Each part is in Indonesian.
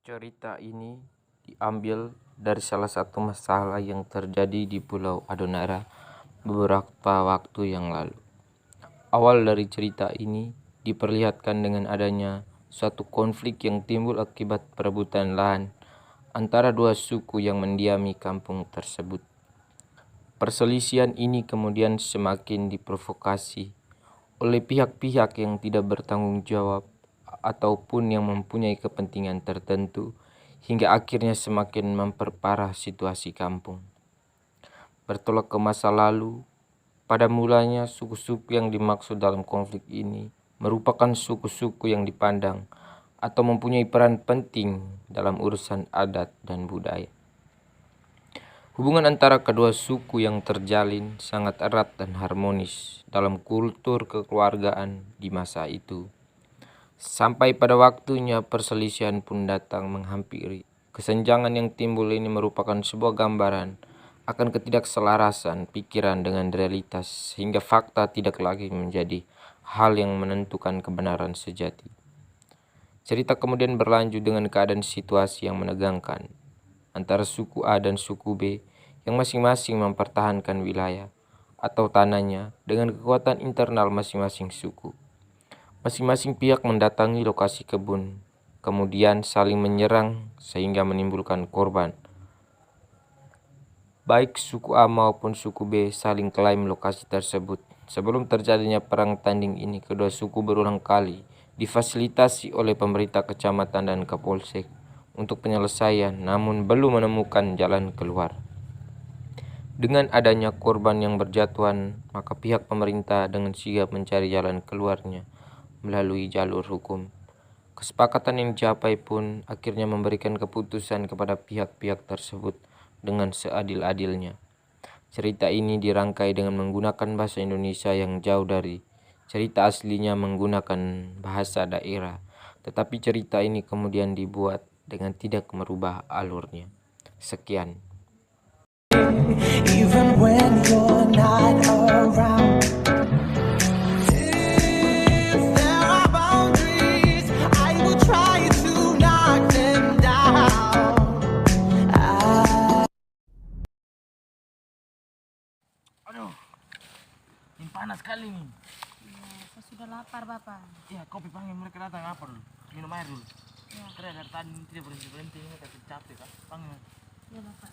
Cerita ini diambil dari salah satu masalah yang terjadi di Pulau Adonara beberapa waktu yang lalu. Awal dari cerita ini diperlihatkan dengan adanya suatu konflik yang timbul akibat perebutan lahan antara dua suku yang mendiami kampung tersebut. Perselisihan ini kemudian semakin diprovokasi oleh pihak-pihak yang tidak bertanggung jawab ataupun yang mempunyai kepentingan tertentu hingga akhirnya semakin memperparah situasi kampung. Bertolak ke masa lalu, pada mulanya suku-suku yang dimaksud dalam konflik ini merupakan suku-suku yang dipandang atau mempunyai peran penting dalam urusan adat dan budaya. Hubungan antara kedua suku yang terjalin sangat erat dan harmonis dalam kultur kekeluargaan di masa itu. Sampai pada waktunya perselisihan pun datang menghampiri. Kesenjangan yang timbul ini merupakan sebuah gambaran akan ketidakselarasan pikiran dengan realitas sehingga fakta tidak lagi menjadi hal yang menentukan kebenaran sejati. Cerita kemudian berlanjut dengan keadaan situasi yang menegangkan antara suku A dan suku B yang masing-masing mempertahankan wilayah atau tanahnya dengan kekuatan internal masing-masing suku. Masing-masing pihak mendatangi lokasi kebun, kemudian saling menyerang sehingga menimbulkan korban. Baik suku A maupun suku B saling klaim lokasi tersebut. Sebelum terjadinya perang tanding ini, kedua suku berulang kali difasilitasi oleh pemerintah kecamatan dan kapolsek untuk penyelesaian, namun belum menemukan jalan keluar. Dengan adanya korban yang berjatuhan, maka pihak pemerintah dengan sigap mencari jalan keluarnya melalui jalur hukum. Kesepakatan yang dicapai pun akhirnya memberikan keputusan kepada pihak-pihak tersebut dengan seadil-adilnya. Cerita ini dirangkai dengan menggunakan bahasa Indonesia yang jauh dari cerita aslinya menggunakan bahasa daerah, tetapi cerita ini kemudian dibuat dengan tidak merubah alurnya. Sekian. Even when you're not around, if there are boundaries, I will try to knock them down. Aduh, ini panas sekali nih. Ya, saya sudah lapar, Bapak. Ya, kopi panggil mereka datang apa dulu? Minum air dulu. Ya, Karena dari tadi tidak berhenti-berhenti ini kasih capek kak. Panggil. ya Bapak.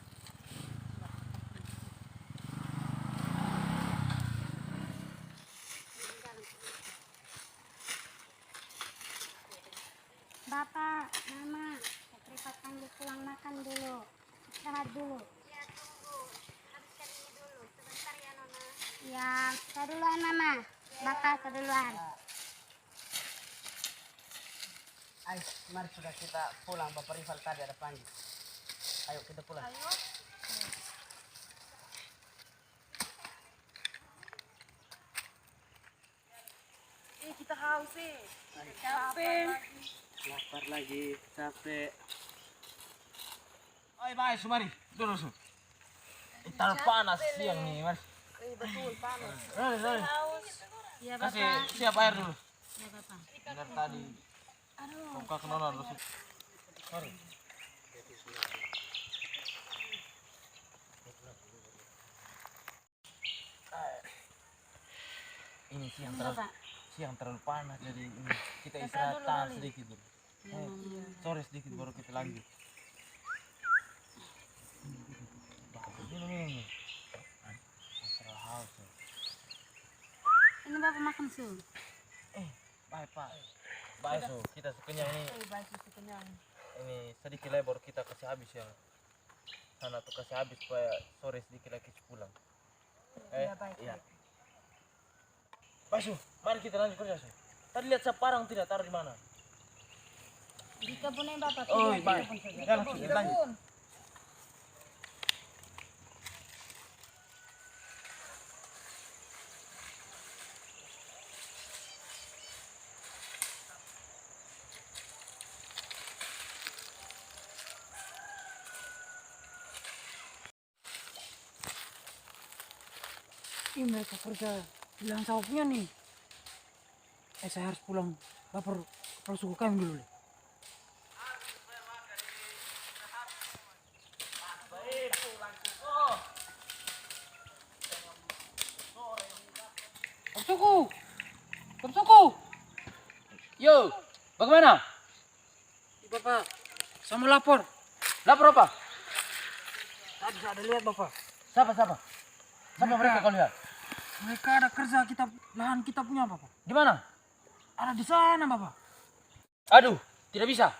Bapak, Mama, Privat panggil pulang makan dulu. Istirahat dulu. Ya, tunggu. Habiskan ini dulu. Sebentar ya, Nona. Ya, saya duluan, Mama. Bapak, saya duluan. Ayo, mari sudah kita pulang. Bapak Rival tadi ada panggil. Ayo kita pulang. Ayo. Kita haus sih. Capek. Lapar lagi, capek. Ayo, baik, Sumari. Dulu, Su. Terlalu panas siang nih, Mas. Betul, panas. Sorry. Ya, Kasih Bapak. siap air dulu. Ya, Bapak. Dari tadi. Muka ke Nona dulu. Sorry. Ini Bapak. siang terlalu panas jadi ini kita istirahat tahan sedikit dulu. Sore sedikit baru kita lanjut. Minum. Terlalu haus. Ya. Ini Bapak makan, Su. Baik Pak. Baik so kita sekenyang ini. Ini sedikit lebar kita kasih habis ya. Sana tuh kasih habis supaya sore sedikit lagi pulang. Iya. Baik so, mari kita lanjut kerja so. Tadi lihat saparang tidak taruh di mana? Di kebun ini, Bapak. Oh, Di baik. kebun saja. Ya, langsung kita lanjut. Ini mereka kerja bilang sawahnya nih. Saya harus pulang. Bapak suku kami dulu. Yo, bagaimana? Bapak, saya mau lapor. Lapor apa? Tadi saya ada lihat Bapak. Siapa? Siapa mereka kau lihat? Mereka ada kerja kita, lahan kita punya Bapak. Di mana? Ada di sana Bapak. Aduh, tidak bisa.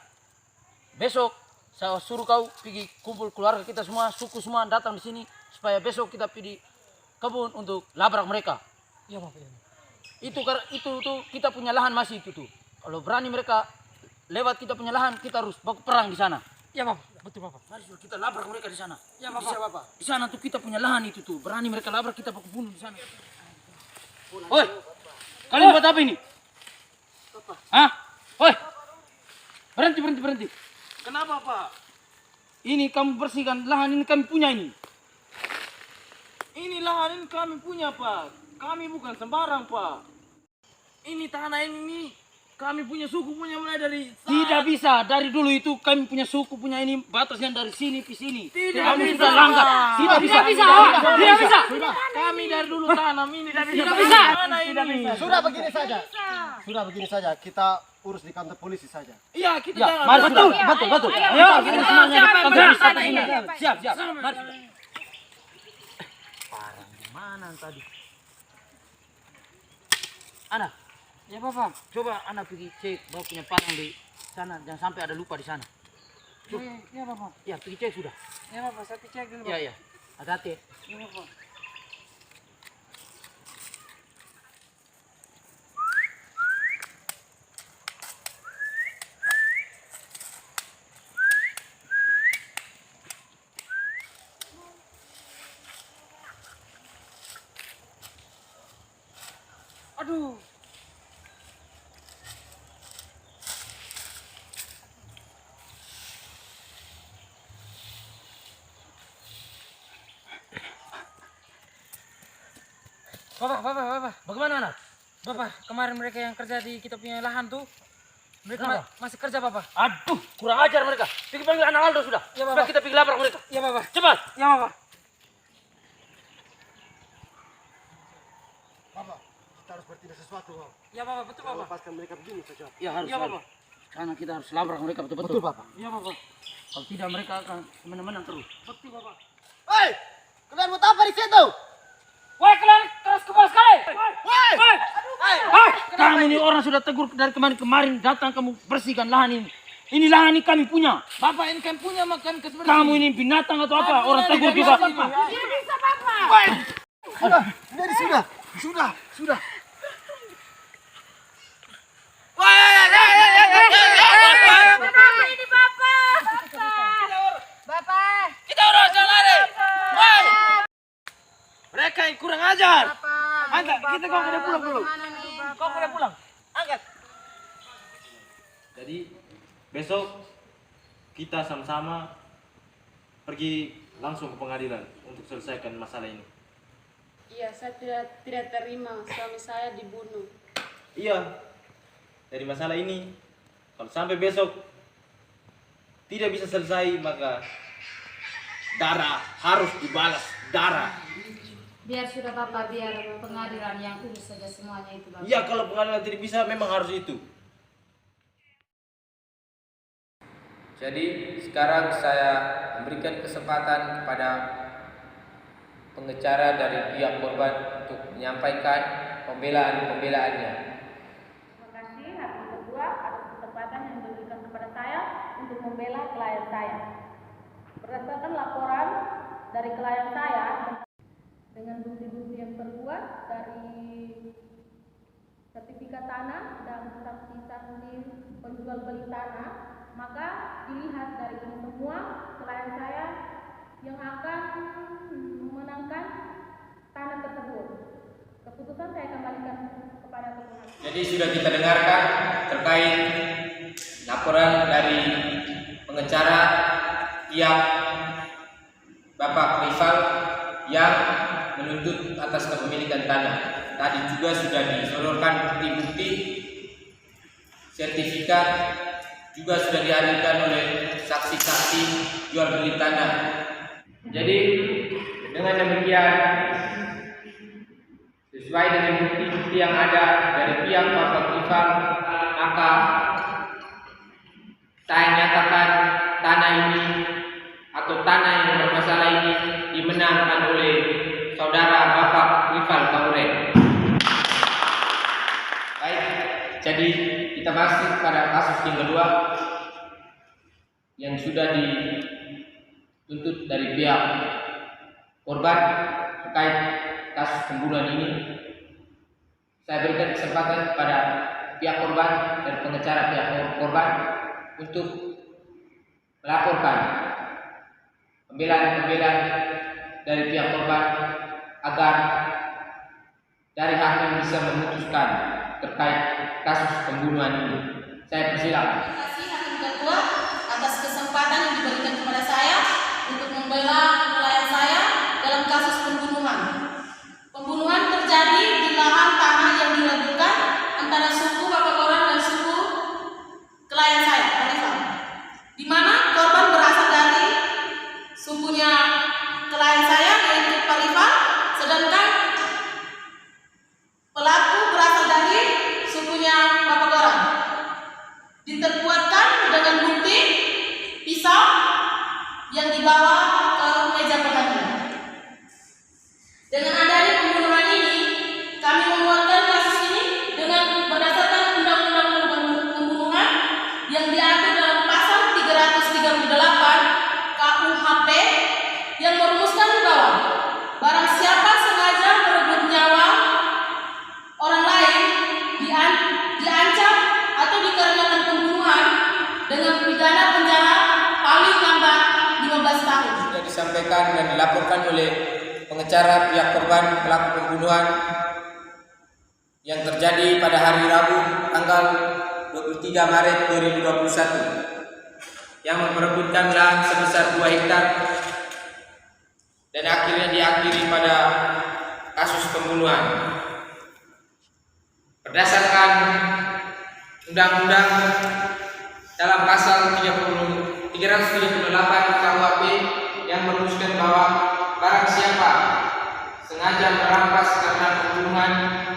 Besok saya suruh kau pergi kumpul keluarga kita semua, suku semua datang di sini supaya besok kita pergi kebun untuk labrak mereka. Iya Bapak. Iya. Itu tuh kita punya lahan masih itu tuh. Kalau berani mereka lewat kita punya lahan, kita harus baku perang di sana. Iya Bapak, betul Bapak. Mari suruh kita labrak mereka di sana. Iya Bapak. Bisa Bapak. Di sana tuh kita punya lahan itu tuh. Berani mereka labrak kita baku bunuh di sana. Oi, kalian buat apa ini? Hah? Oi, berhenti. Kenapa Pak? Ini kamu bersihkan lahan ini kami punya ini. Ini lahan ini kami punya Pak. Kami bukan sembarang Pak. Ini tanah ini kami punya suku punya mulai dari Tidak bisa. Dari dulu itu kami punya suku punya ini batasnya dari sini ke sini. Tidak Kami bisa. sudah langgar. Tidak bisa. Kami dari dulu tanam ini tidak bisa. Tanah ini. Sudah begini saja, kita urus di kantor polisi saja. Iya kita Ya, jangan. mari betul. Ayo, kita semuanya kantor wisata ini. Siap. Mari. Parang di mana tadi? Anak, Iya Bapak. coba anak pergi cek bawa punya parang di sana. Jangan sampai ada lupa di sana. Iya Bapak. Ya, pergi cek sudah. Iya Bapak, saya cek dulu Bapak. Iya. Hati-hati. Iya Bapak. Aduh. Bapak. Bagaimana anak? Bapak, kemarin mereka yang kerja di kita punya lahan tuh, mereka Kenapa? masih kerja Bapak. Aduh, kurang ajar mereka. Pergi panggil anak Aldo sudah. Iya, Sudah Bapak. kita pergi labrak mereka. Iya Bapak. Cepat. Iya Bapak. Bapak, kita harus bertindak sesuatu, Bapak. Iya Bapak, betul Bapak. Lepaskan mereka begini saja. Ya harus. Iya Bapak. Karena kita harus labrak mereka betul-betul. Betul, Bapak. Iya Bapak. Kalau tidak mereka akan menang terus. Betul Bapak. Hei, kalian buat apa di situ? Woi kalian keras kepala sekali. Kamu ini orang sudah tegur dari kemarin datang kamu bersihkan lahan ini. Ini lahan ini kami punya. Bapak ini kan punya makan kesempatan. Kamu ini binatang atau apa? Orang tegur juga. Sudah. Ini Bapak. Kita orang jangan lari. Woi. Mereka yang kurang ajar. Angkat, kita kau kena pulang dulu. Kau kena pulang. Angkat. Jadi besok kita sama-sama pergi langsung ke pengadilan untuk selesaikan masalah ini. Iya, saya tidak terima suami saya dibunuh. Iya, dari masalah ini kalau sampai besok tidak bisa selesai maka darah harus dibalas darah. Biar sudah Bapak, biar pengadilan yang urus saja semuanya itu Bapak. Iya, kalau pengadilan tidak bisa memang harus itu. Jadi sekarang saya memberikan kesempatan kepada pengacara dari pihak korban untuk menyampaikan pembelaan-pembelaannya. Terima kasih hakim kedua atas kesempatan yang diberikan kepada saya untuk membela klien saya. Berdasarkan laporan dari klien saya dengan bukti-bukti yang terbuat dari sertifikat tanah dan saksi-saksi penjual beli tanah, maka dilihat dari ini semua klien saya yang akan memenangkan tanah tersebut. Keputusan saya kembalikan kepada ketua. Jadi sudah kita dengarkan terkait laporan dari pengacara pihak Bapak Rizal yang menuntut atas kepemilikan tanah. Tadi juga sudah disodorkan bukti-bukti, sertifikat juga sudah dihadirkan oleh saksi-saksi jual beli tanah. Jadi dengan demikian sesuai dengan bukti-bukti yang ada dari pihak Bapak Rizal, maka saya nyatakan tanah ini atau tanah yang bermasalah ini dimenangkan oleh saudara Bapak Rival Kauren. Baik, jadi kita masuk pada kasus yang kedua yang sudah dituntut dari pihak korban terkait kasus pembunuhan ini. Saya berikan kesempatan kepada pihak korban dan pengacara pihak korban untuk melaporkan pembelaan dari pihak korban agar dari hakim bisa memutuskan terkait kasus pembunuhan ini. Saya persilakan. Terima kasih Hakim Ketua atas kesempatan yang diberikan kepada saya untuk membela klien saya dalam kasus pembunuhan. Pembunuhan terjadi di lahan tanah yang dilakukan antara suku Bapak Koran dan suku klien saya, Arifah, di mana korban berasal dari sukunya klien saya yaitu Arifah, sedangkan pelaku berasal dari sukunya Bapak Koran. Diterkuatkan dengan bukti pisau yang dibawa ke meja pengadilan. Dengan adanya pembunuhan ini, kami menguatkan kasus ini dengan berdasarkan Undang-Undang Pembunuhan yang diatur dalam pasal 338 KUHP yang merumuskan bahwa barang siapa sengaja merebut nyawa orang lain diancam atau dikarenakan pembunuhan dengan pidana penjara paling lambat 15 tahun. Sudah disampaikan dan dilaporkan oleh pengacara pihak korban pelaku pembunuhan yang terjadi pada hari Rabu tanggal 23 Maret 2021 yang memperebutkan lahan sebesar 2 hektar dan akhirnya diakhiri pada kasus pembunuhan. Berdasarkan undang-undang dalam pasal 338 KUHP yang merumuskan bahwa barang siapa sengaja merampas karena pembunuhan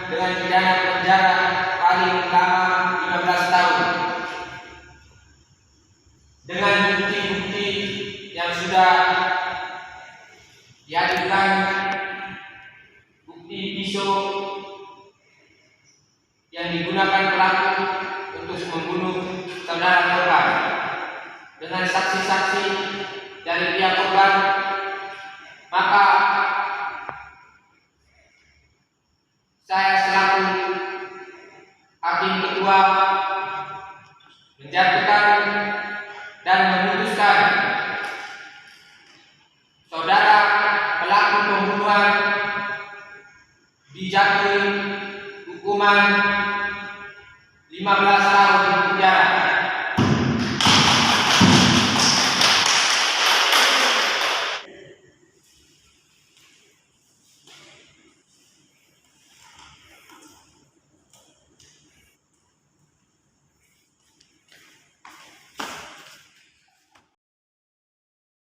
dengan pidana penjara paling lama 15 tahun dengan bukti-bukti yang sudah diajukan, bukti pisau yang digunakan pelaku untuk membunuh saudara korban dengan saksi-saksi dari pihak korban, maka saya selaku hakim ketua menjatuhkan dan memutuskan saudara pelaku pembunuhan dijatuhi hukuman 15 tahun penjara